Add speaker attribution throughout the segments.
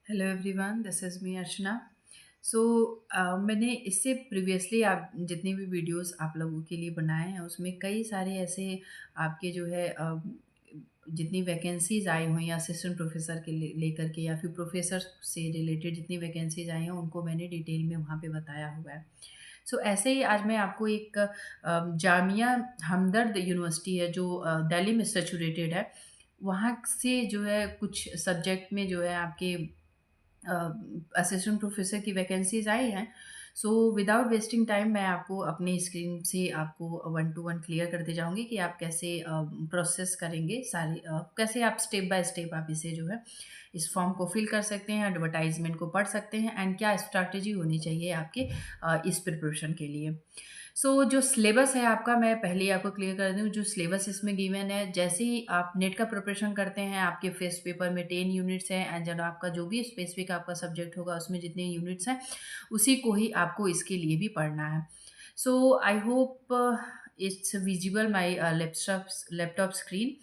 Speaker 1: Hello everyone, this is me Archana. So मैंने इससे previously आप जितनी भी वीडियोस आप लोगों के लिए बनाए हैं उसमें कई सारे ऐसे आपके जो है जितनी वैकेंसीज़ आई हुई हैं असिस्टेंट प्रोफेसर के लेकर के या फिर प्रोफेसर से रिलेटेड जितनी वैकेंसीज़ आई हैं उनको मैंने डिटेल में वहाँ पे बताया हुआ है। सो ऐसे ही आज मैं आपको एक जामिया हमदर्द यूनिवर्सिटी है जो दिल्ली में सिचुएटेड है, वहाँ से जो है कुछ सब्जेक्ट में जो है आपके असिस्टेंट प्रोफेसर की वैकेंसीज आई हैं। सो विदाउट वेस्टिंग टाइम मैं आपको अपनी स्क्रीन से आपको वन टू वन क्लियर करते जाऊंगी कि आप कैसे प्रोसेस करेंगे सारी कैसे आप स्टेप बाय स्टेप आप इसे जो है इस फॉर्म को फिल कर सकते हैं, एडवर्टाइजमेंट को पढ़ सकते हैं एंड क्या स्ट्रैटेजी होनी चाहिए आपके इस प्रिपरेशन के लिए। जो सिलेबस है आपका, मैं पहले ही आपको क्लियर कर दूँ जो सिलेबस इसमें गिवन है। जैसे ही आप नेट का प्रिपरेशन करते हैं आपके फर्स्ट पेपर में 10 यूनिट्स हैं एंड जब आपका जो भी स्पेसिफिक आपका सब्जेक्ट होगा उसमें जितने यूनिट्स हैं उसी को ही आपको इसके लिए भी पढ़ना है। I hope it's visible my laptop screen.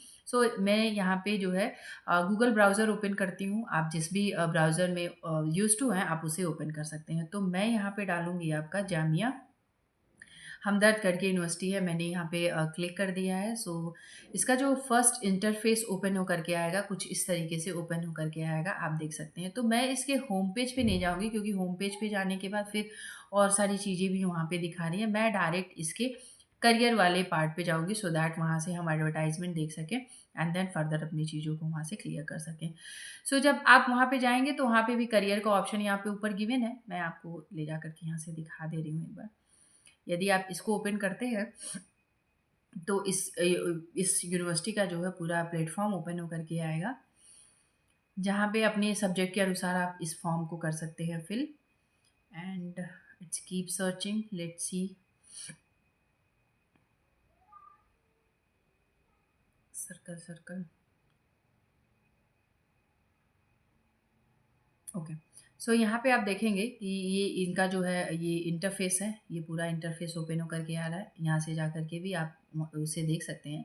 Speaker 1: मैं यहाँ पे जो है गूगल ब्राउज़र ओपन करती हूँ। आप जिस भी ब्राउज़र में यूज़ टू हैं आप उसे ओपन कर सकते हैं। तो मैं यहाँ पे डालूँगी आपका जामिया हमदर्द करके यूनिवर्सिटी है, मैंने यहाँ पे क्लिक कर दिया है। इसका जो फर्स्ट इंटरफेस ओपन होकर के आएगा कुछ इस तरीके से ओपन होकर के आएगा, आप देख सकते हैं। तो मैं इसके होम पेज पे नहीं जाऊँगी क्योंकि होम पेज पे जाने के बाद फिर और सारी चीज़ें भी वहाँ पे दिखा रही है। मैं डायरेक्ट इसके करियर वाले पार्ट पे जाऊँगी सो दैट वहाँ से हम एडवर्टाइजमेंट देख सकें एंड देन फर्दर अपनी चीज़ों को वहाँ से क्लियर कर सकें। जब आप वहाँ पे जाएँगे तो वहाँ पे भी करियर का ऑप्शन यहाँ पे ऊपर गिवन है। मैं आपको ले जा कर के यहाँ से दिखा दे रही हूँ एक बार। यदि आप इसको ओपन करते हैं तो इस यूनिवर्सिटी का जो है पूरा प्लेटफॉर्म ओपन होकर के आएगा, जहाँ पे अपने सब्जेक्ट के अनुसार आप इस फॉर्म को कर सकते हैं fill and it's keep searching, let's see. Circle circle, okay. यहाँ पे आप देखेंगे कि ये इनका जो है ये इंटरफेस है, ये पूरा इंटरफेस ओपन होकर के आ रहा है। यहाँ से जा कर के भी आप उसे देख सकते हैं,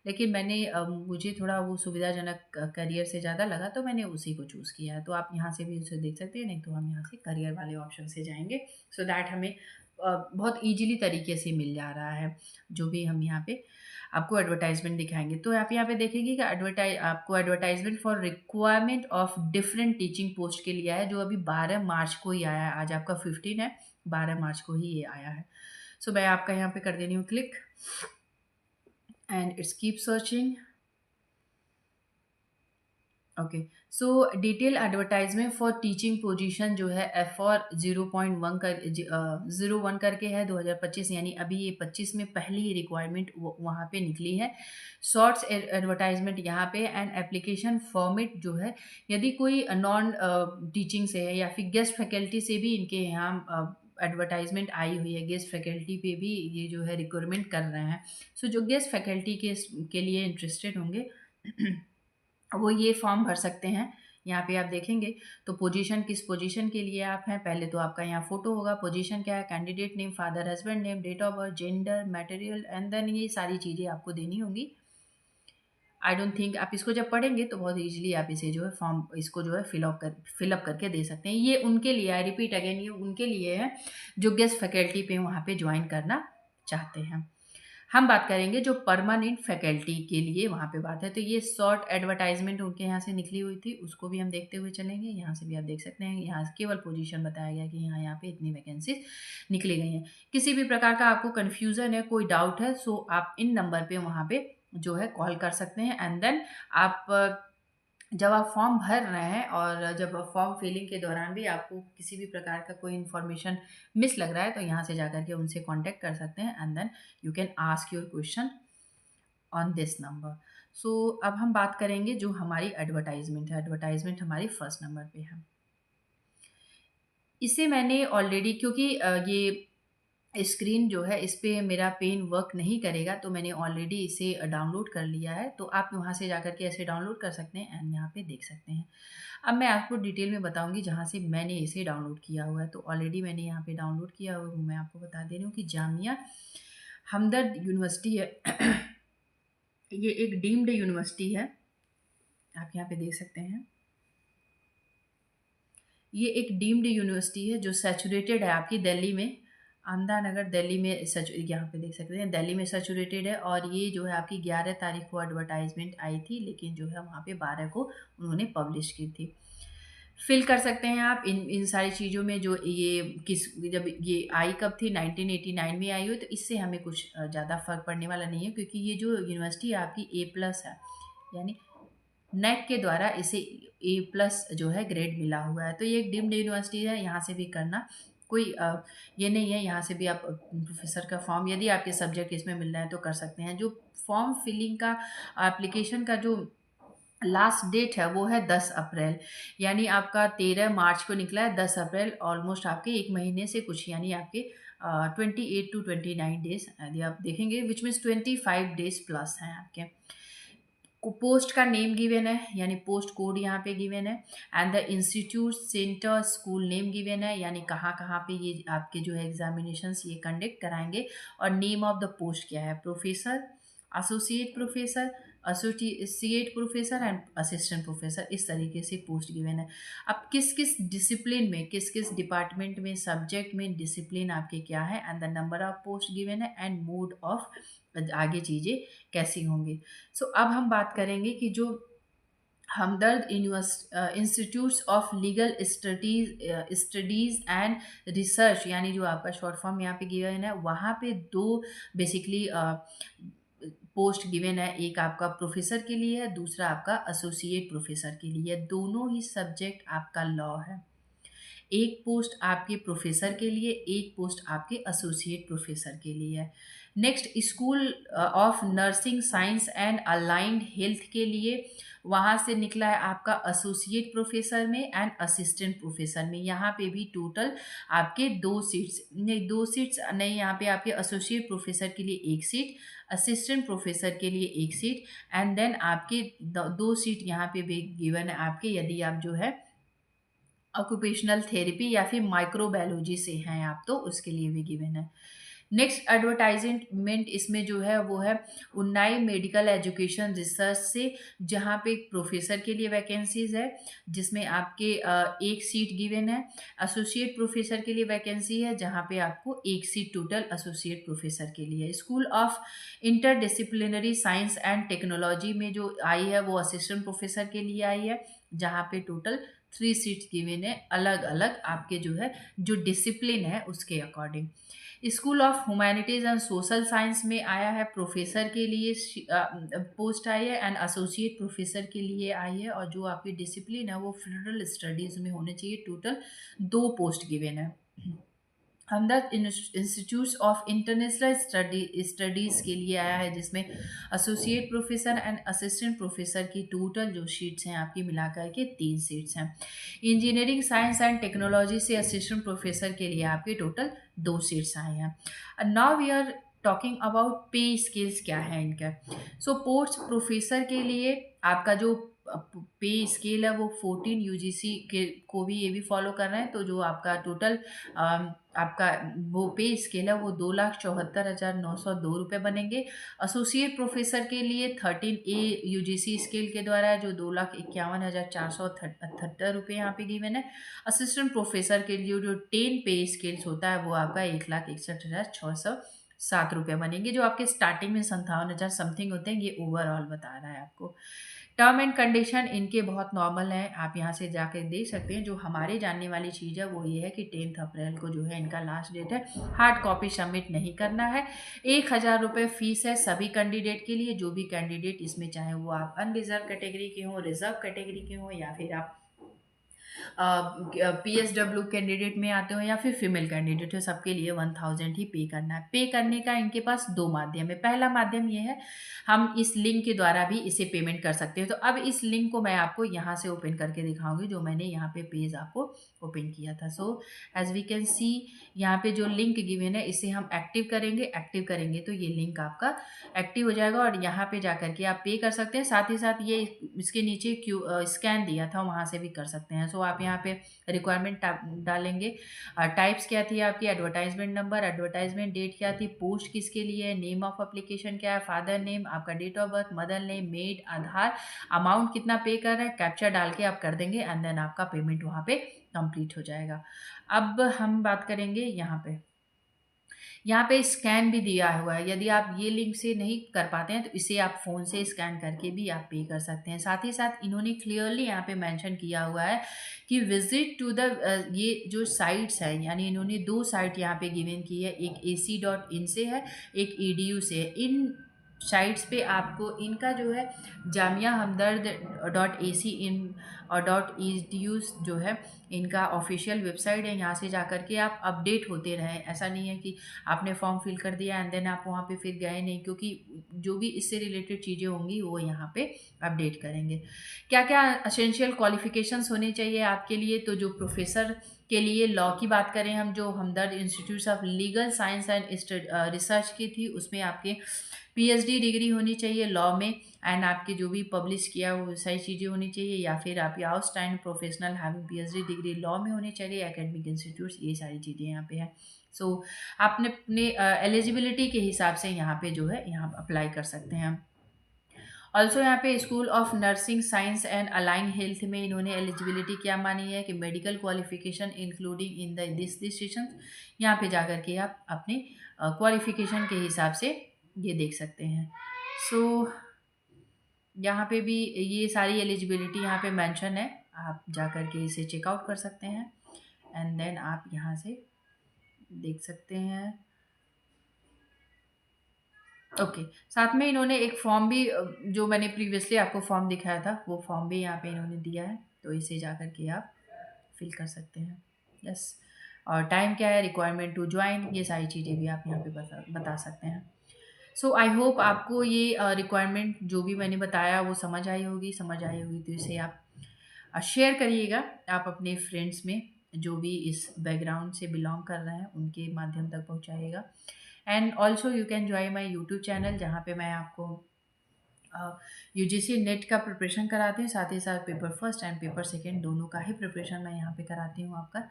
Speaker 1: लेकिन मैंने मुझे थोड़ा वो सुविधाजनक करियर से ज़्यादा लगा तो मैंने उसी को चूज़ किया है। तो आप यहाँ से भी उसे देख सकते हैं, नहीं तो हम यहाँ से करियर वाले ऑप्शन से जाएँगे सो दैट हमें बहुत ईज़िली तरीके से मिल जा रहा है जो भी हम यहाँ पे आपको एडवर्टाइजमेंट दिखाएँगे। तो आप यहाँ पे देखेंगे कि आपको advertisement for requirement of different teaching post के लिए आया है, जो अभी 12 मार्च को ही आया है। आज आपका 15 है, 12 मार्च को ही ये आया है। मैं आपका यहाँ पे कर दे रही हूँ click and it's keep searching. Okay, detail advertisement for teaching position जो है F4 0.1 कर 01 करके है 2025, यानी अभी ये 25 में पहली रिक्वायरमेंट वहाँ पे निकली है। शॉर्ट्स एडवर्टाइजमेंट यहाँ पे एंड एप्लीकेशन फॉर्मेट जो है, यदि कोई नॉन टीचिंग से है या फिर गेस्ट फैकल्टी से भी इनके यहाँ एडवर्टाइजमेंट आई हुई है, गेस्ट फैकल्टी पे भी ये जो है रिक्वायरमेंट कर रहे हैं। जो गेस्ट फैकल्टी के लिए इंटरेस्टेड होंगे वो ये फॉर्म भर सकते हैं। यहाँ पे आप देखेंगे तो पोजीशन, किस पोजीशन के लिए आप हैं, पहले तो आपका यहाँ फोटो होगा, पोजीशन क्या है, candidate name, father husband name, date of birth, gender, material and then ये सारी चीज़ें आपको देनी होंगी। आई डोंट थिंक आप इसको जब पढ़ेंगे तो बहुत ईजिली आप इसे जो है फॉर्म इसको जो है फिलअप करके दे सकते हैं। ये उनके लिए, आई रिपीट अगेन, ये उनके लिए है जो गेस्ट फैकल्टी पे वहाँ पे ज्वाइन करना चाहते हैं। हम बात करेंगे जो परमानेंट फैकल्टी के लिए वहाँ पे बात है। तो ये शॉर्ट एडवर्टाइजमेंट उनके यहाँ से निकली हुई थी, उसको भी हम देखते हुए चलेंगे। यहाँ से भी आप देख सकते हैं, यहाँ केवल पोजीशन बताया गया कि यहाँ पे इतनी वैकेंसीज निकली गई हैं। किसी भी प्रकार का आपको कन्फ्यूज़न है, कोई डाउट है, आप इन नंबर पे वहाँ पे जो है कॉल कर सकते हैं एंड देन आप जब आप फॉर्म भर रहे हैं और जब फॉर्म फिलिंग के दौरान भी आपको किसी भी प्रकार का कोई इन्फॉर्मेशन मिस लग रहा है तो यहाँ से जाकर के उनसे कांटेक्ट कर सकते हैं and then you can ask your question on this number. अब हम बात करेंगे जो हमारी एडवर्टाइजमेंट है। एडवर्टाइजमेंट हमारी फर्स्ट नंबर पे है। इसे मैंने ऑलरेडी, क्योंकि ये स्क्रीन जो है इस पे मेरा पेन वर्क नहीं करेगा तो मैंने ऑलरेडी इसे डाउनलोड कर लिया है। तो आप वहाँ से जाकर के ऐसे डाउनलोड कर सकते हैं एंड यहाँ पे देख सकते हैं। अब मैं आपको डिटेल में बताऊंगी जहाँ से मैंने इसे डाउनलोड किया हुआ है। तो ऑलरेडी मैंने यहाँ पे डाउनलोड किया हुआ हूँ। मैं आपको बता दे रही हूँ कि जामिया हमदर्द यूनिवर्सिटी है ये एक डीम्ड यूनिवर्सिटी है, आप यहाँ पे देख सकते हैं। ये एक डीम्ड यूनिवर्सिटी है जो सैचुरेटेड है आपकी दिल्ली में, आंधा नगर दिल्ली में यहाँ पे देख सकते हैं दिल्ली में सैचुरेटेड है। और ये जो है आपकी 11 तारीख को एडवर्टाइजमेंट आई थी, लेकिन जो है वहाँ पे 12 को उन्होंने पब्लिश की थी। फिल कर सकते हैं आप इन सारी चीज़ों में, जो ये किस जब ये आई कब थी, 1989 में आई हो, तो इससे हमें कुछ ज़्यादा फर्क पड़ने वाला नहीं है, क्योंकि ये जो यूनिवर्सिटी आपकी A+ है, यानी नेक के द्वारा इसे A+ जो है ग्रेड मिला हुआ है। तो ये एक डीम्ड यूनिवर्सिटी है, यहाँ से भी करना कोई ये नहीं है, यहाँ से भी आप प्रोफेसर का फॉर्म, यदि आपके सब्जेक्ट इसमें मिल रहे हैं तो कर सकते हैं। जो फॉर्म फिलिंग का एप्लीकेशन का जो लास्ट डेट है वो है 10 अप्रैल, यानी आपका 13 मार्च को निकला है, 10 अप्रैल ऑलमोस्ट आपके एक महीने से कुछ, यानी आपके 28 to 29 डेज यदि आप देखेंगे, विच मीन्स 25 डेज प्लस हैं आपके। पोस्ट का नेम गिवन है, यानी पोस्ट कोड यहाँ पे गिवन है, and the institute centre school name given है, यानी कहाँ कहाँ पे ये आपके जो है एग्जामिनेशंस ये कंडक्ट कराएंगे। और नेम ऑफ द पोस्ट क्या है, professor, associate professor, associate professor and assistant professor, इस तरीके से पोस्ट गिवन है। अब किस किस डिसिप्लिन में, किस किस डिपार्टमेंट में, सब्जेक्ट में डिसिप्लिन आपके क्या है, and the number of post given है, एंड मोड ऑफ आगे चीज़ें कैसी होंगी। सो अब हम बात करेंगे कि जो Hamdard institutes of legal studies and research, यानी जो आपका शॉर्ट फॉर्म यहाँ पे गिवन है, वहाँ पे दो बेसिकली पोस्ट गिवन है, एक आपका प्रोफेसर के लिए है, दूसरा आपका एसोसिएट प्रोफेसर के लिए है। दोनों ही सब्जेक्ट आपका लॉ है। एक पोस्ट आपके प्रोफेसर के लिए, एक पोस्ट आपके एसोसिएट प्रोफेसर के लिए है। Next, school of nursing science and aligned health के लिए वहाँ से निकला है आपका एसोसिएट प्रोफेसर में एंड असिस्टेंट प्रोफेसर में। यहाँ पे भी टोटल आपके 2 सीट्स नहीं, 2 सीट्स नहीं, यहाँ पे आपके एसोसिएट प्रोफेसर के लिए 1 सीट, असिस्टेंट प्रोफेसर के लिए 1 सीट, एंड देन आपके 2 सीट यहाँ पे भी गिवन है आपके, यदि आप जो है ऑक्यूपेशनल थेरेपी या फिर माइक्रोबायोलॉजी से हैं आप, तो उसके लिए भी गिवन है। नेक्स्ट एडवर्टाइजमेंट इसमें जो है वो है उन्नाई मेडिकल एजुकेशन रिसर्च से, जहाँ पे प्रोफेसर के लिए वैकेंसीज है, जिसमें आपके 1 सीट गिवन है। एसोसिएट प्रोफेसर के लिए वैकेंसी है, जहाँ पे आपको 1 सीट टोटल एसोसिएट प्रोफेसर के लिए। School of interdisciplinary science and technology में जो आई है वो असिस्टेंट प्रोफेसर के लिए आई है, जहाँ पे टोटल 3 सीट्स गिवन है, अलग अलग आपके जो है जो डिसिप्लिन है उसके according. School of humanities and social science में आया है, प्रोफेसर के लिए पोस्ट आई है, एंड एसोसिएट प्रोफेसर के लिए आई है, और जो आपकी डिसिप्लिन है वो फेडरल स्टडीज में होने चाहिए। टोटल 2 पोस्ट गिवन है। Hamdard institute of international studies के लिए आया है, जिसमें associate professor and assistant professor की टोटल जो सीट्स हैं आपकी मिलाकर के 3 सीट्स हैं। इंजीनियरिंग साइंस एंड टेक्नोलॉजी से असिस्टेंट प्रोफेसर के लिए आपके टोटल 2 सीट्स आए हैं। Now we are talking about pay scales क्या है इनका। सो पोस्ट प्रोफेसर के लिए आपका जो पे स्केल है वो 14 यूजीसी के को भी ये भी फॉलो कर रहे हैं, तो जो आपका टोटल आपका वो पे स्केल है वो 2,74,902 रुपये बनेंगे। एसोसिएट प्रोफेसर के लिए 13A यूजीसी स्केल के द्वारा है, जो 2,51,478 रुपये यहाँ पे गिवन है। असिस्टेंट प्रोफेसर के लिए जो 10 पे स्केल्स होता है वो आपका 1,61,607 रुपये बनेंगे, जो आपके स्टार्टिंग में 57,000 समथिंग होते हैं। ये ओवरऑल बता रहा है आपको। टर्म एंड कंडीशन इनके बहुत नॉर्मल हैं, आप यहाँ से जाकर देख सकते हैं। जो हमारे जानने वाली चीज़ है वो ये है कि 10 अप्रैल को जो है इनका लास्ट डेट है, हार्ड कॉपी सबमिट नहीं करना है। 1,000 रुपये फीस है सभी कैंडिडेट के लिए, जो भी कैंडिडेट इसमें, चाहे वो आप अनरिजर्व कैटेगरी के हों, रिजर्व कैटेगरी के हों, या फिर आप PSW कैंडिडेट में आते हो या फिर फीमेल कैंडिडेट हो, सबके लिए 1,000 ही पे करना है। पे करने का इनके पास 2 माध्यम है। पहला माध्यम ये है, हम इस लिंक के द्वारा भी इसे पेमेंट कर सकते हैं। तो अब इस लिंक को मैं आपको यहाँ से ओपन करके दिखाऊंगी, जो मैंने यहाँ पे पेज आपको ओपन किया था। So as we can see, यहाँ पे जो लिंक गिवन है इसे हम एक्टिव करेंगे। एक्टिव करेंगे तो ये लिंक आपका एक्टिव हो जाएगा, और यहाँ पे जा करके आप पे कर सकते हैं। साथ ही साथ ये इसके नीचे स्कैन दिया था, वहाँ से भी कर सकते हैं। सो आप यहाँ पे रिक्वायरमेंट डालेंगे। टाइप्स क्या थी आपकी, एडवर्टाइजमेंट नंबर, एडवर्टाइजमेंट डेट क्या थी, पोस्ट किसके लिए है, नेम ऑफ एप्लीकेशन क्या है, फादर नेम, आपका date of birth, mother name, मेड, आधार, अमाउंट कितना पे कर रहे हैं, कैप्चा डाल के आप कर देंगे एंड देन आपका पेमेंट वहाँ पे कंप्लीट हो जाएगा। अब हम बात करेंगे यहाँ पे स्कैन भी दिया हुआ है। यदि आप ये लिंक से नहीं कर पाते हैं तो इसे आप फ़ोन से स्कैन करके भी आप पे कर सकते हैं। साथ ही साथ इन्होंने क्लियरली यहाँ पे मेंशन किया हुआ है कि विजिट टू द ये जो साइट्स है, यानी इन्होंने 2 साइट यहाँ पे गिवन की है, एक ac.in से है, एक edu से है। इन साइट्स पे आपको इनका जो है जामिया हमदर्द .ac.in और .edu जो है इनका ऑफिशियल वेबसाइट है। यहाँ से जाकर के आप अपडेट होते रहें। ऐसा नहीं है कि आपने फॉर्म फिल कर दिया एंड देन आप वहाँ पे फिर गए नहीं, क्योंकि जो भी इससे रिलेटेड चीज़ें होंगी वो यहाँ पे अपडेट करेंगे। क्या क्या असेंशियल क्वालिफिकेशंस होने चाहिए आपके लिए, तो जो प्रोफेसर के लिए लॉ की बात करें हम, जो Hamdard institute of legal science and research की थी उसमें आपके पीएचडी डिग्री होनी चाहिए लॉ में, एंड आपके जो भी पब्लिश किया वो सारी चीज़ें होनी चाहिए, या फिर आप outstanding professional having PhD degree law में होनी चाहिए, एकेडमिक इंस्टीट्यूट्स, ये सारी चीज़ें यहाँ पे है। सो आपने अपने एलिजिबिलिटी के हिसाब से यहाँ पे जो है यहाँ अप्लाई कर सकते हैं। ऑल्सो यहाँ पे school of nursing science and align health में इन्होंने एलिजिबिलिटी क्या मानी है कि medical qualification including in the this decision. यहाँ पे जाकर के आप अपने क्वालिफिकेशन के हिसाब से ये देख सकते हैं। सो यहाँ पे भी ये सारी एलिजिबिलिटी यहाँ पे मेंशन है, आप जाकर के इसे चेकआउट कर सकते हैं एंड देन आप यहाँ से देख सकते हैं। ओके, साथ में इन्होंने एक फॉर्म भी जो मैंने प्रीवियसली आपको फॉर्म दिखाया था वो फॉर्म भी यहाँ पे इन्होंने दिया है, तो इसे जा कर के आप फिल कर सकते हैं। यस, और टाइम क्या है, रिक्वायरमेंट टू ज्वाइन, ये सारी चीज़ें भी आप यहाँ पे बता सकते हैं। सो आई होप आपको ये रिक्वायरमेंट जो भी मैंने बताया वो समझ आई होगी तो इसे आप शेयर करिएगा आप अपने फ्रेंड्स में, जो भी इस बैकग्राउंड से बिलोंग कर रहे हैं उनके माध्यम तक पहुंचाइएगा। And also you can join my YouTube channel, जहाँ पे मैं आपको यूजीसी नेट का प्रिपरेशन कराती हूँ, साथ ही साथ paper first and paper second दोनों का ही प्रिपरेशन मैं यहाँ पे कराती हूँ आपका।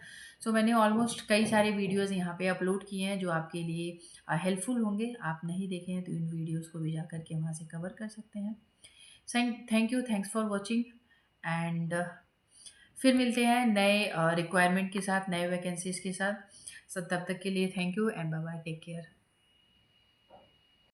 Speaker 1: सो मैंने ऑलमोस्ट कई सारे वीडियोज़ यहाँ पे अपलोड किए हैं जो आपके लिए हेल्पफुल होंगे। आप नहीं देखे हैं तो इन वीडियोज़ को भी जा करके वहाँ से कवर कर सकते हैं। Thank you, thanks for watching and फिर मिलते हैं नए रिक्वायरमेंट के साथ, नए वैकेंसीज़ के साथ। सो तब तक के लिए thank you and bye bye, take care.